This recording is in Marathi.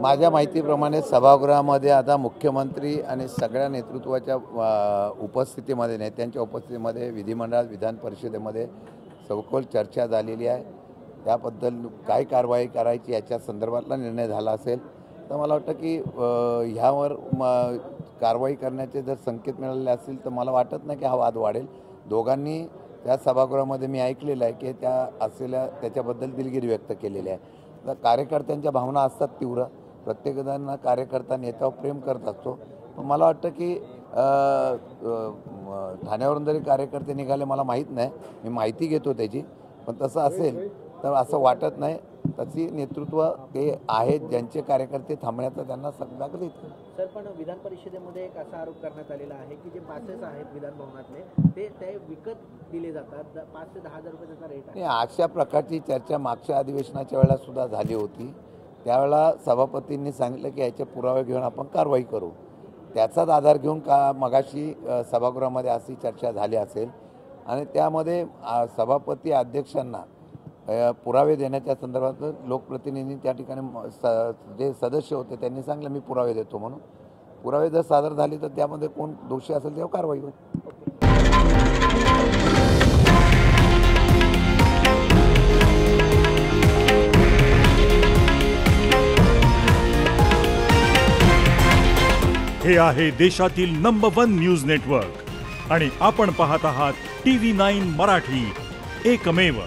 माझ्या माहितीप्रमाणे सभागृहामध्ये आता मुख्यमंत्री आणि सगळ्या नेतृत्वाच्या उपस्थितीमध्ये नेत्यांच्या उपस्थितीमध्ये विधिमंडळात विधान परिषदेमध्ये सखोल चर्चा झालेली आहे। त्याबद्दल काय कारवाई करायची याच्या संदर्भातला निर्णय झाला असेल तर मला वाटतं की ह्यावर कारवाई करण्याचे जर संकेत मिळाले असतील तर मला वाटत नाही की हा वाद वाढेल। दोघांनी त्या सभागृहामध्ये मी ऐकलेलं आहे की त्याच्याबद्दल दिलगिरी व्यक्त केलेली आहे। तर कार्यकर्त्यांच्या भावना असतात तीव्र, प्रत्येकजण कार्यकर्ता नेत्यावर प्रेम करत असतो। पण मला वाटतं की ठाण्यावरून जरी कार्यकर्ते निघाले मला माहीत नाही, मी माहिती घेतो त्याची, पण तसं असेल तर असं वाटत नाही। तशी नेतृत्व ते आहेत ज्यांचे कार्यकर्ते थांबण्याचा त्यांना सगळा देत। सर, पण विधान परिषदेमध्ये एक असा आरोप करण्यात आलेला आहे की जे पासेस आहेत विधान भवनातले ते विकत दिले जातात, 5 ते 10,000 रुपये त्याचा रेट आहे। अशा प्रकारची चर्चा मागच्या अधिवेशनाच्या वेळेला सुद्धा झाली होती। त्यावेळेला सभापतींनी सांगितलं की याचे पुरावे घेऊन आपण कारवाई करू। त्याचाच आधार घेऊन का मगाशी सभागृहामध्ये अशी चर्चा झाली असेल आणि त्यामध्ये सभापती अध्यक्षांना पुरावे देण्याच्या संदर्भात लोकप्रतिनिधी त्या ठिकाणी जे सदस्य होते त्यांनी सांगितलं मी पुरावे देतो म्हणून। पुरावे जर सादर झाले तर त्यामध्ये कोण दोषी असेल तेव्हा कारवाई होईल। हे आहे देशातील नंबर 1 न्यूज नेटवर्क आणि आपण पाहत आहात TV9 मराठी, एकमेव।